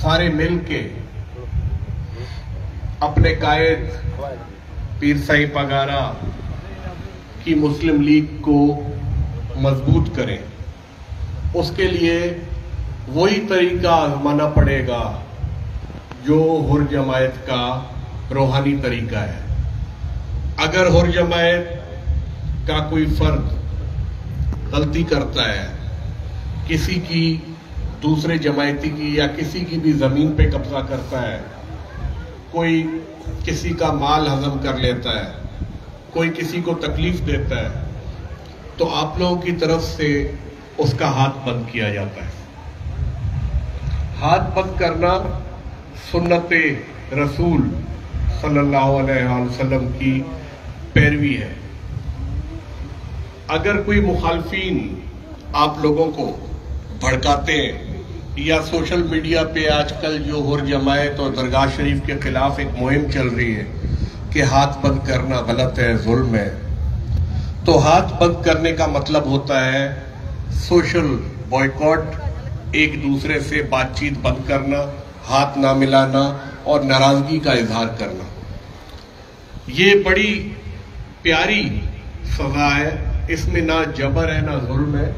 सारे मिल के अपने कायद पीर साईं पगारा की मुस्लिम लीग को मजबूत करें। उसके लिए वही तरीका आजमाना पड़ेगा जो हुर जमायत का रूहानी तरीका है। अगर हुर जमायत का कोई फर्द गलती करता है, किसी की दूसरे जमायती की या किसी की भी जमीन पे कब्जा करता है, कोई किसी का माल हजम कर लेता है, कोई किसी को तकलीफ देता है, तो आप लोगों की तरफ से उसका हाथ बंद किया जाता है। हाथ बंद करना सुन्नते रसूल सल्लल्लाहु अलैहि वसल्लम की पैरवी है। अगर कोई मुखालफीन आप लोगों को भड़काते हैं या सोशल मीडिया पे आजकल जो हुर जमायत और दरगाह शरीफ के खिलाफ एक मुहिम चल रही है कि हाथ बंद करना गलत है, जुल्म है, तो हाथ बंद करने का मतलब होता है सोशल बॉयकॉट, एक दूसरे से बातचीत बंद करना, हाथ ना मिलाना और नाराजगी का इजहार करना। ये बड़ी प्यारी सजा है, इसमें ना जबर है ना जुल्म है,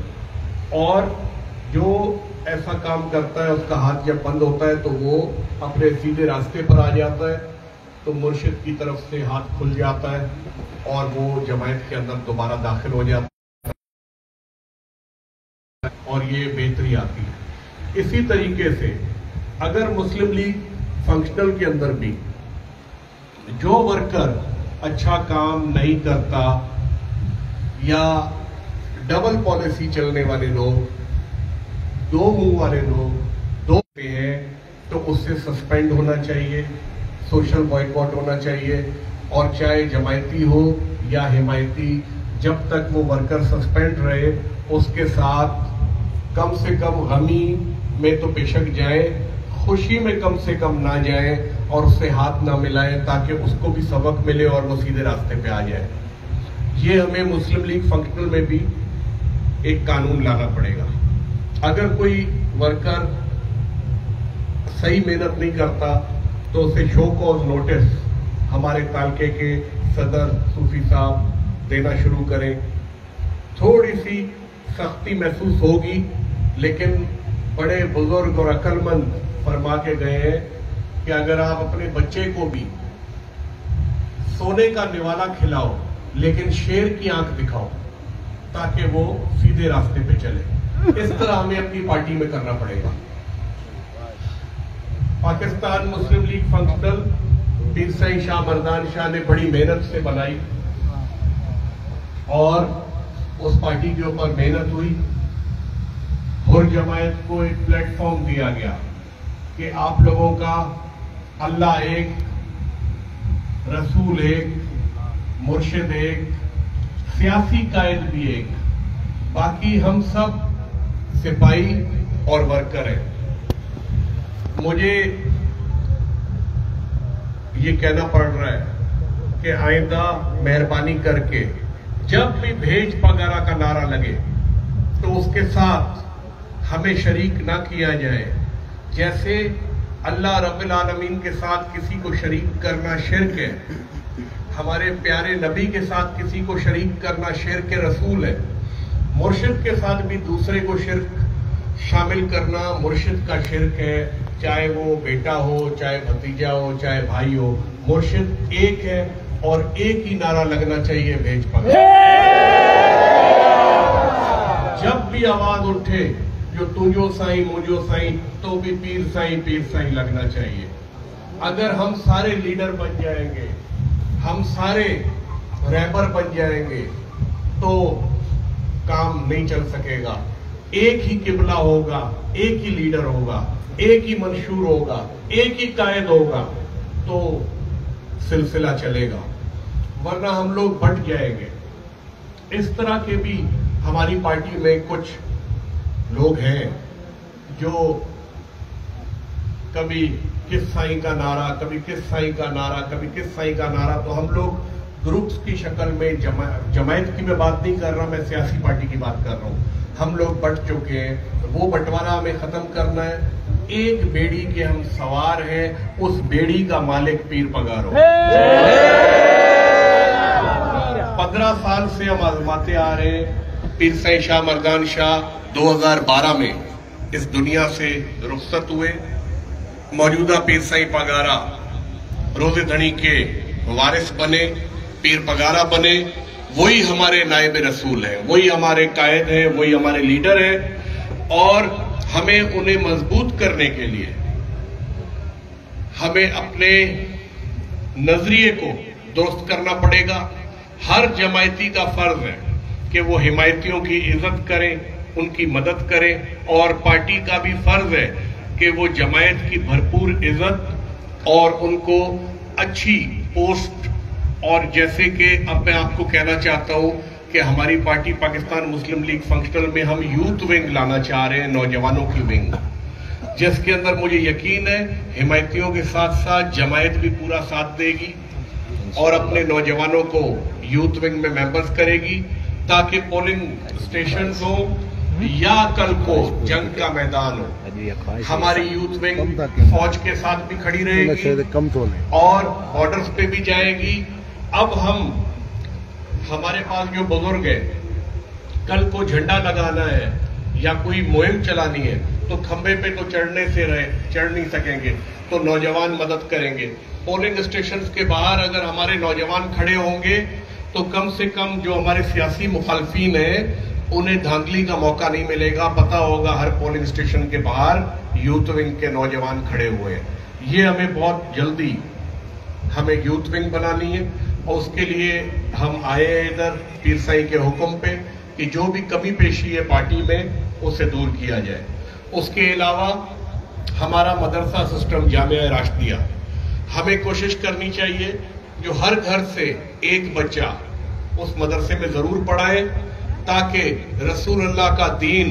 और जो ऐसा काम करता है उसका हाथ जब बंद होता है तो वो अपने सीधे रास्ते पर आ जाता है, तो मुर्शिद की तरफ से हाथ खुल जाता है और वो जमायत के अंदर दोबारा दाखिल हो जाता है और ये बेहतरी आती है। इसी तरीके से अगर मुस्लिम लीग फंक्शनल के अंदर भी जो वर्कर अच्छा काम नहीं करता या डबल पॉलिसी चलने वाले लोग, दो मुंह वाले लोग दो हैं, तो उससे सस्पेंड होना चाहिए, सोशल बॉयकॉट होना चाहिए, और चाहे जमायती हो या हिमायती, जब तक वो वर्कर सस्पेंड रहे उसके साथ कम से कम गमी में तो बेशक जाए, खुशी में कम से कम ना जाए और उससे हाथ ना मिलाएं, ताकि उसको भी सबक मिले और वो सीधे रास्ते पे आ जाए। ये हमें मुस्लिम लीग फंक्शनल में भी एक कानून लाना पड़ेगा। अगर कोई वर्कर सही मेहनत नहीं करता तो उसे शो कॉज नोटिस हमारे तालके के सदर सूफी साहब देना शुरू करें। थोड़ी सी सख्ती महसूस होगी, लेकिन बड़े बुजुर्ग और अक्लमंद फरमा के गए हैं कि अगर आप अपने बच्चे को भी सोने का निवाला खिलाओ लेकिन शेर की आंख दिखाओ ताकि वो सीधे रास्ते पे चले। इस तरह हमें अपनी पार्टी में करना पड़ेगा। पाकिस्तान मुस्लिम लीग फंक्शनल पीर साईं शाह मर्दान शाह ने बड़ी मेहनत से बनाई और उस पार्टी के ऊपर मेहनत हुई। हुर जमायत को एक प्लेटफॉर्म दिया गया कि आप लोगों का अल्लाह एक, रसूल एक, मुर्शिद एक, सियासी कायद भी एक, बाकी हम सब सिपाही और वर्कर हैं। मुझे ये कहना पड़ रहा है कि आइंदा मेहरबानी करके जब भी भेज पगारा का नारा लगे तो उसके साथ हमें शरीक ना किया जाए। जैसे अल्लाह रब्बिल आलमीन के साथ किसी को शरीक करना शिर्क है, हमारे प्यारे नबी के साथ किसी को शरीक करना शिर्क रसूल है, मुर्शिद के साथ भी दूसरे को शिर्क शामिल करना मुर्शिद का शिर्क है। चाहे वो बेटा हो, चाहे भतीजा हो, चाहे भाई हो, मुर्शिद एक है और एक ही नारा लगना चाहिए, भेज पगार। जब भी आवाज उठे जो तुझो साईं मुझो साईं, तो भी पीर साईं लगना चाहिए। अगर हम सारे लीडर बन जाएंगे, हम सारे रैबर बन जाएंगे तो काम नहीं चल सकेगा। एक ही किबला होगा, एक ही लीडर होगा, एक ही मंशूर होगा, एक ही कायद होगा तो सिलसिला चलेगा, वरना हम लोग बंट जाएंगे। इस तरह के भी हमारी पार्टी में कुछ लोग हैं जो कभी किस साईं का नारा, कभी किस साईं का नारा, कभी किस साईं का नारा। तो हम लोग ग्रुप्स की शक्ल में, जमायत की मैं बात नहीं कर रहा, मैं सियासी पार्टी की बात कर रहा हूँ, हम लोग बंट चुके हैं। वो बंटवारा हमें खत्म करना है एक बेड़ी के हम सवार हैं, उस बेड़ी का मालिक पीर पगारो। 15 साल से हम आजमाते आ रहे हैं। पीर सईं शाह मर्दान शाह 2012 में इस दुनिया से रुखसत हुए। मौजूदा पीर सईं पगारा रोजे धनी के वारिस बने, पीर पगारा बने। वही हमारे नायब रसूल हैं, वही हमारे कायद हैं, वही हमारे लीडर हैं। और हमें उन्हें मजबूत करने के लिए हमें अपने नजरिए को दुरुस्त करना पड़ेगा। हर जमायती का फर्ज है कि वो हिमायतियों की इज्जत करें, उनकी मदद करें, और पार्टी का भी फर्ज है कि वो जमायत की भरपूर इज्जत और उनको अच्छी पोस्ट। और जैसे कि अब मैं आपको कहना चाहता हूं कि हमारी पार्टी पाकिस्तान मुस्लिम लीग फंक्शनल में हम यूथ विंग लाना चाह रहे हैं, नौजवानों की विंग, जिसके अंदर मुझे यकीन है हिमायतियों के साथ साथ जमायत भी पूरा साथ देगी और अपने नौजवानों को यूथ विंग में मेंबर्स करेगी, ताकि पोलिंग स्टेशन हो या कल को जंग का मैदान हो, हमारी यूथ विंग फौज के साथ भी खड़ी रहेगी और बॉर्डर्स पे भी जाएगी। अब हमारे पास जो बुजुर्ग है, कल को झंडा लगाना है या कोई मुहिम चलानी है तो खंबे पे तो चढ़ नहीं सकेंगे, तो नौजवान मदद करेंगे। पोलिंग स्टेशन के बाहर अगर हमारे नौजवान खड़े होंगे तो कम से कम जो हमारे सियासी मुखालफीन हैं उन्हें धांधली का मौका नहीं मिलेगा। पता होगा हर पोलिंग स्टेशन के बाहर यूथ विंग के नौजवान खड़े हुए हैं। ये हमें बहुत जल्दी हमें यूथ विंग बनानी है और उसके लिए हम आए हैं इधर पीर सईं के हुक्म पे कि जो भी कमी पेशी है पार्टी में उसे दूर किया जाए। उसके अलावा हमारा मदरसा सिस्टम जामिया राशिदिया, हमें कोशिश करनी चाहिए जो हर घर से एक बच्चा उस मदरसे में जरूर पढ़ाए, ताकि रसूलुल्लाह का दीन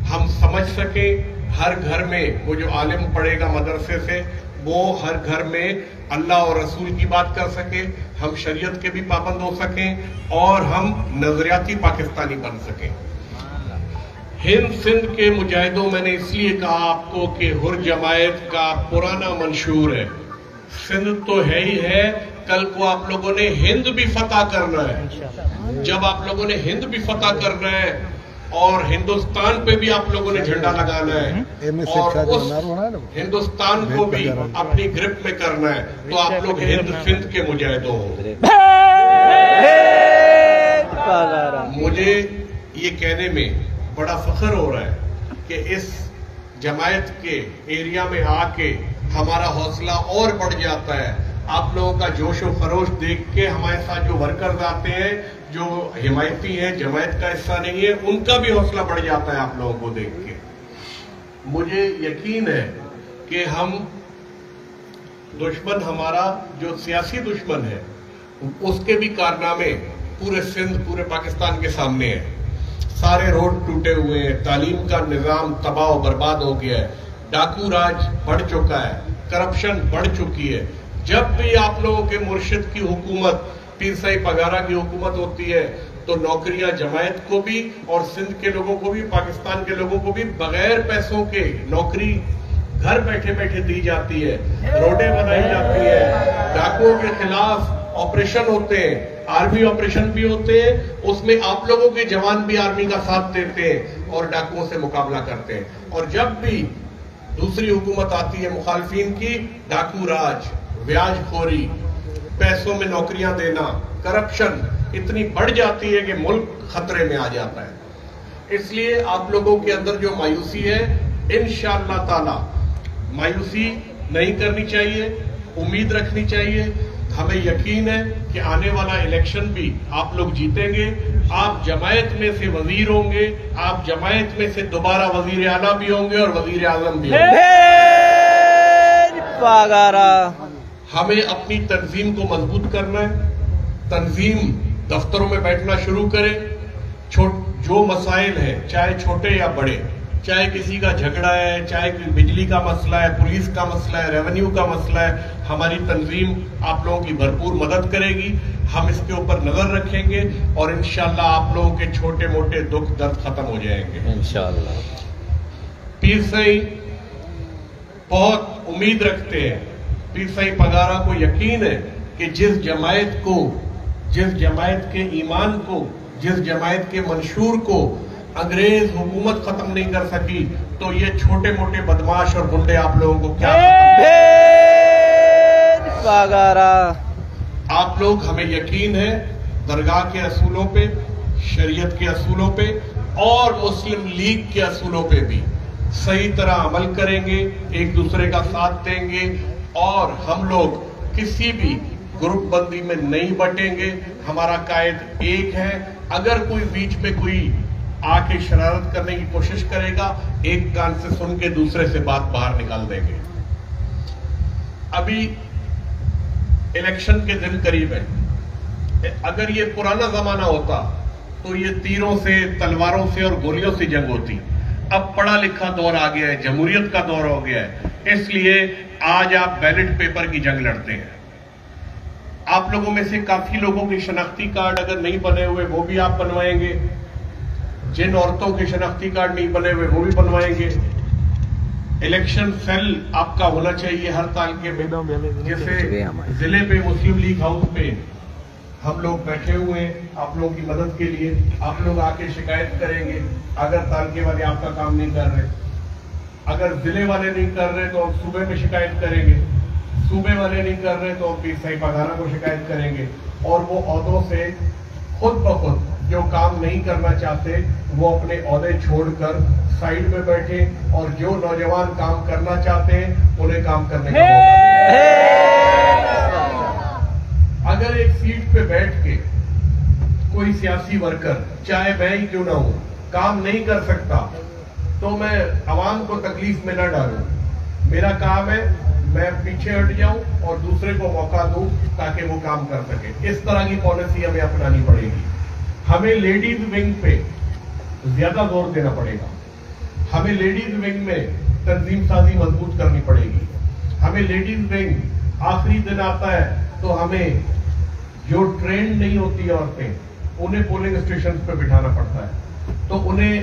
हम समझ सके। हर घर में वो जो आलिम पढ़ेगा मदरसे से, वो हर घर में अल्लाह और रसूल की बात कर सके, हम शरीयत के भी पाबंद हो सकें और हम नजरियाती पाकिस्तानी बन सकें। हिंद सिंध के मुजाहिदों, मैंने इसलिए कहा आपको कि हुर जमायत का पुराना मंशूर है, सिंध तो है ही है, कल को आप लोगों ने हिंद भी फतह करना है। जब आप लोगों ने हिंद भी फतह करना है और हिंदुस्तान पे भी आप लोगों ने झंडा लगाना है और उस हिंदुस्तान को भी अपनी ग्रिप में करना है, तो आप लोग हिंद सिंध के मुजाहिदों हो। मुझे ये कहने में बड़ा फख्र हो रहा है कि इस जमायत के एरिया में आके हमारा हौसला और बढ़ जाता है। आप लोगों का जोश और खरोश देख के हमारे साथ जो वर्कर्स आते हैं, जो हिमायती हैं, जमायत का हिस्सा नहीं है, उनका भी हौसला बढ़ जाता है आप लोगों को देख के। मुझे यकीन है कि हम दुश्मन, हमारा जो सियासी दुश्मन है, उसके भी कारनामे पूरे सिंध, पूरे पाकिस्तान के सामने है। सारे रोड टूटे हुए हैं, तालीम का निजाम तबाह और बर्बाद हो गया है, डाकू राज बढ़ चुका है, करप्शन बढ़ चुकी है। जब भी आप लोगों के मुर्शिद की हुकूमत, पीर सईं पगारा की हुकूमत होती है, तो नौकरियां जमायत को भी और सिंध के लोगों को भी, पाकिस्तान के लोगों को भी बगैर पैसों के नौकरी घर बैठे बैठे दी जाती है, रोडें बनाई जाती है, डाकुओं के खिलाफ ऑपरेशन होते हैं, आर्मी ऑपरेशन भी होते हैं, उसमें आप लोगों के जवान भी आर्मी का साथ देते हैं और डाकुओं से मुकाबला करते हैं। और जब भी दूसरी हुकूमत आती है मुखालफिन की, डाकू राज, ब्याजखोरी, पैसों में नौकरियां देना, करप्शन इतनी बढ़ जाती है कि मुल्क खतरे में आ जाता है। इसलिए आप लोगों के अंदर जो मायूसी है, इंशाअल्लाह ताला मायूसी नहीं करनी चाहिए, उम्मीद रखनी चाहिए। हमें यकीन है कि आने वाला इलेक्शन भी आप लोग जीतेंगे। आप जमायत में से वजीर होंगे, आप जमायत में से दोबारा वजीर आला भी होंगे और वजीर आजम भी होंगे। हमें अपनी तंजीम को मजबूत करना है। तंजीम दफ्तरों में बैठना शुरू करे, जो मसाइल है, चाहे छोटे या बड़े, चाहे किसी का झगड़ा है, चाहे बिजली का मसला है, पुलिस का मसला है, रेवेन्यू का मसला है, हमारी तंजीम आप लोगों की भरपूर मदद करेगी। हम इसके ऊपर नजर रखेंगे और इंशाअल्लाह आप लोगों के छोटे मोटे दुख दर्द खत्म हो जाएंगे इंशाअल्लाह। पीर सईं बहुत उम्मीद रखते हैं। पीर साईं पगारा को यकीन है कि जिस जमायत के ईमान को, जिस जमायत के मंशूर को अंग्रेज हुकूमत खत्म नहीं कर सकी, तो ये छोटे मोटे बदमाश और गुंडे आप लोगों को क्या पगारा। आप लोग, हमें यकीन है दरगाह के असूलों पे, शरीयत के असूलों पे और मुस्लिम लीग के असूलों पे भी सही तरह अमल करेंगे, एक दूसरे का साथ देंगे और हम लोग किसी भी ग्रुप बंदी में नहीं बटेंगे। हमारा कायद एक है। अगर कोई बीच में कोई आके शरारत करने की कोशिश करेगा, एक कान से सुन के दूसरे से बात बाहर निकाल देंगे। अभी इलेक्शन के दिन करीब है। अगर ये पुराना जमाना होता तो ये तीरों से, तलवारों से और गोलियों से जंग होती। अब पढ़ा लिखा दौर आ गया है, जमहूरियत का दौर हो गया है, इसलिए आज आप बैलेट पेपर की जंग लड़ते हैं। आप लोगों में से काफी लोगों के शनाख्ती कार्ड अगर नहीं बने हुए वो भी आप बनवाएंगे। जिन औरतों के शनाख्ती कार्ड नहीं बने हुए वो भी बनवाएंगे। इलेक्शन सेल आपका होना चाहिए हर तालके में। जैसे जिले पे मुस्लिम लीग हाउस पे हम लोग बैठे हुए हैं आप लोगों की मदद के लिए। आप लोग आके शिकायत करेंगे अगर तालके वाले आपका काम नहीं कर रहे। अगर जिले वाले नहीं कर रहे तो हम सूबे में शिकायत करेंगे। सूबे वाले नहीं कर रहे तो हम पीर साईं पगारा को शिकायत करेंगे। और वो ओहदों से खुद ब खुद जो काम नहीं करना चाहते वो अपने ओहदे छोड़कर साइड में बैठे और जो नौजवान काम करना चाहते हैं उन्हें काम करने का मौका दें। अगर एक सीट पे बैठ के कोई सियासी वर्कर, चाहे मैं ही क्यों ना हूं, काम नहीं कर सकता तो मैं आवाम को तकलीफ में न डालूं। मेरा काम है मैं पीछे हट जाऊं और दूसरे को मौका दूं ताकि वो काम कर सके। इस तरह की पॉलिसी हमें अपनानी पड़ेगी। हमें लेडीज विंग पे ज्यादा जोर देना पड़ेगा। हमें लेडीज विंग में तंजीम साजी मजबूत करनी पड़ेगी। हमें लेडीज विंग आखिरी दिन आता है तो हमें जो ट्रेंड नहीं होती औरतें उन्हें पोलिंग स्टेशन पे बिठाना पड़ता है। तो उन्हें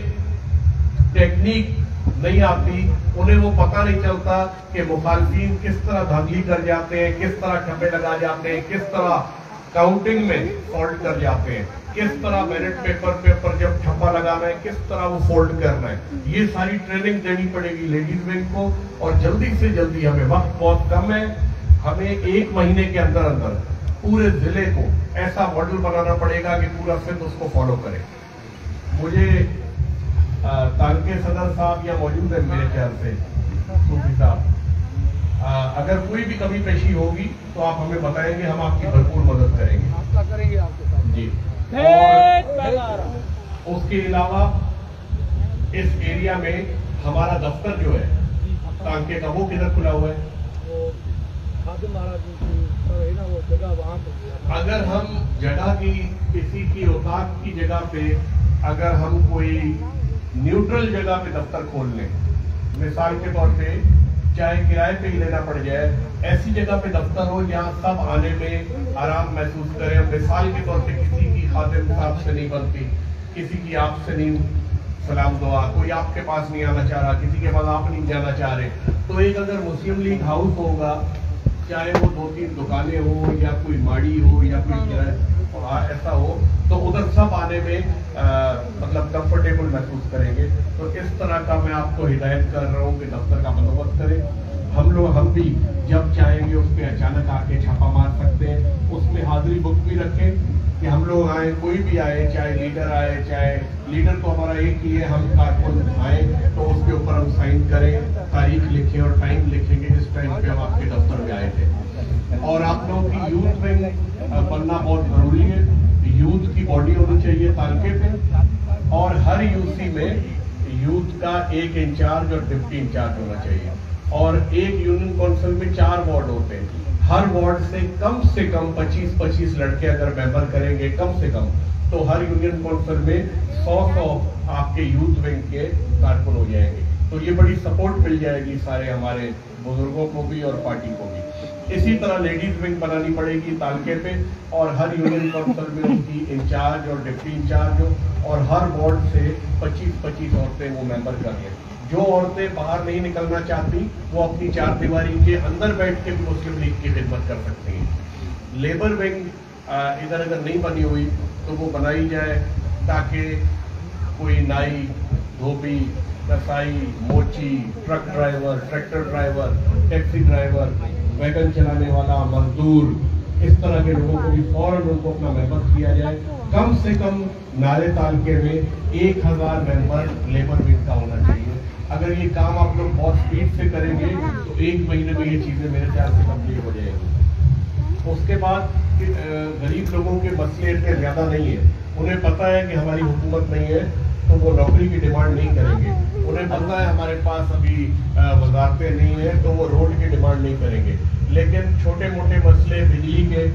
टेक्निक नहीं आती, उन्हें वो पता नहीं चलता कि मुखालफिन किस तरह धांधली कर जाते हैं, किस तरह ठप्पे लगा जाते हैं, किस तरह काउंटिंग में फॉल्ट कर जाते हैं, किस तरह बैलेट पेपर पे ऊपर जब ठप्पा लगाना है किस तरह वो फोल्ड करना है। ये सारी ट्रेनिंग देनी पड़ेगी लेडीज विंग को। और जल्दी से जल्दी, हमें वक्त बहुत कम है, हमें 1 महीने के अंदर अंदर पूरे जिले को ऐसा मॉडल बनाना पड़ेगा कि पूरा सिंध उसको फॉलो करे। मुझे तालके सदर साहब या मौजूद है मेरे ख्याल से, सूफी साहब, अगर कोई भी कमी पेशी होगी तो आप हमें बताएंगे, हम आपकी भरपूर मदद करेंगे आपके साथ जी। और उसके अलावा इस एरिया में हमारा दफ्तर जो है तालके का, वो किधर खुला हुआ है? अगर हम जगह की, किसी की औकात की जगह पे अगर हम कोई न्यूट्रल जगह पे दफ्तर खोल लें, मिसाल के तौर पे चाहे किराए पे ही लेना पड़ जाए, ऐसी जगह पे दफ्तर हो जहाँ सब आने में आराम महसूस करें। मिसाल के तौर पे किसी की खातिर साहब से नहीं बनती, किसी की आपसे नहीं सलाम दुआ, कोई आपके पास नहीं आना चाह रहा, किसी के पास आप नहीं जाना चाह रहे, तो एक अगर मुस्लिम लीग हाउस होगा, चाहे वो 2-3 दुकानें हो या कोई माड़ी हो या कोई ऐसा हो, तो उधर सब आने में मतलब कंफर्टेबल महसूस करेंगे। तो इस तरह का मैं आपको हिदायत कर रहा हूँ कि दफ्तर का बंदोबस्त करें। हम भी जब चाहेंगे उस पर अचानक आके छापा मार सकते हैं। उसमें हाजिरी बुक भी रखें कि हम लोग आए, कोई भी आए, चाहे लीडर आए, चाहे लीडर तो हमारा एक ही है, हम कारकुन आए तो उसके ऊपर हम साइन करें, तारीख लिखें और टाइम लिखेंगे जिस टाइम पे हम आपके दफ्तर में आए थे। और आप लोगों की यूथ विंग बनना बहुत जरूरी है। यूथ की बॉडी होनी चाहिए तालके पे और हर यूसी में यूथ का एक इंचार्ज और डिप्टी इंचार्ज होना चाहिए। और एक यूनियन काउंसिल में 4 वार्ड होते हैं। हर वार्ड से कम 25-25 लड़के अगर मेंबर करेंगे कम से कम, तो हर यूनियन काउंसिल में 100 आपके यूथ विंग के कारकुन हो जाएंगे। तो ये बड़ी सपोर्ट मिल जाएगी सारे हमारे बुजुर्गों को भी और पार्टी को भी। इसी तरह लेडीज विंग बनानी पड़ेगी तालके पे और हर यूनियन काउंसिल में उनकी इंचार्ज और डिप्टी इंचार्ज हो और हर वार्ड से 25-25 औरतें वो मेंबर कर लें। जो औरतें बाहर नहीं निकलना चाहती वो अपनी चार दीवारी के अंदर बैठ के भी मुस्लिम लीग की खिदमत कर सकती हैं। लेबर विंग इधर अगर नहीं बनी हुई तो वो बनाई जाए ताकि कोई नाई, धोबी, कसाई, मोची, truck driver, tractor driver, taxi driver, wagon चलाने वाला मजदूर, इस तरह के लोगों को भी फौरन उनको अपना मेंबर किया जाए। कम से कम नारे तालके में 1000 मेंबर लेबर विंग का होना चाहिए। अगर ये काम आप लोग बहुत स्पीड से करेंगे तो 1 महीने में ये चीजें मेरे ख्याल से कंप्लीट हो जाएंगी। उसके बाद गरीब लोगों के मसले इतने ज्यादा नहीं है, उन्हें पता है कि हमारी हुकूमत नहीं है तो वो नौकरी की डिमांड नहीं करेंगे। उन्हें पता है हमारे पास अभी वजारतें नहीं है तो वो रोड की डिमांड नहीं करेंगे। लेकिन छोटे मोटे मसले बिजली के,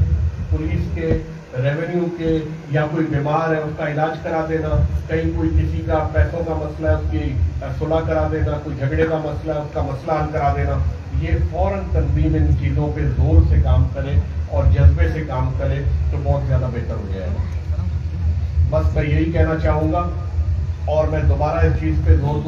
पुलिस के, रेवेन्यू के, या कोई बीमार है उसका इलाज करा देना, कहीं कोई किसी का पैसों का मसला है उसकी सुलह करा देना, कोई झगड़े का मसला है उसका मसला हल करा देना, ये फौरन तंजीम इन चीज़ों पे जोर से काम करे और जज्बे से काम करे तो बहुत ज़्यादा बेहतर हो जाएगा। बस मैं यही कहना चाहूँगा और मैं दोबारा इस चीज़ पे जोर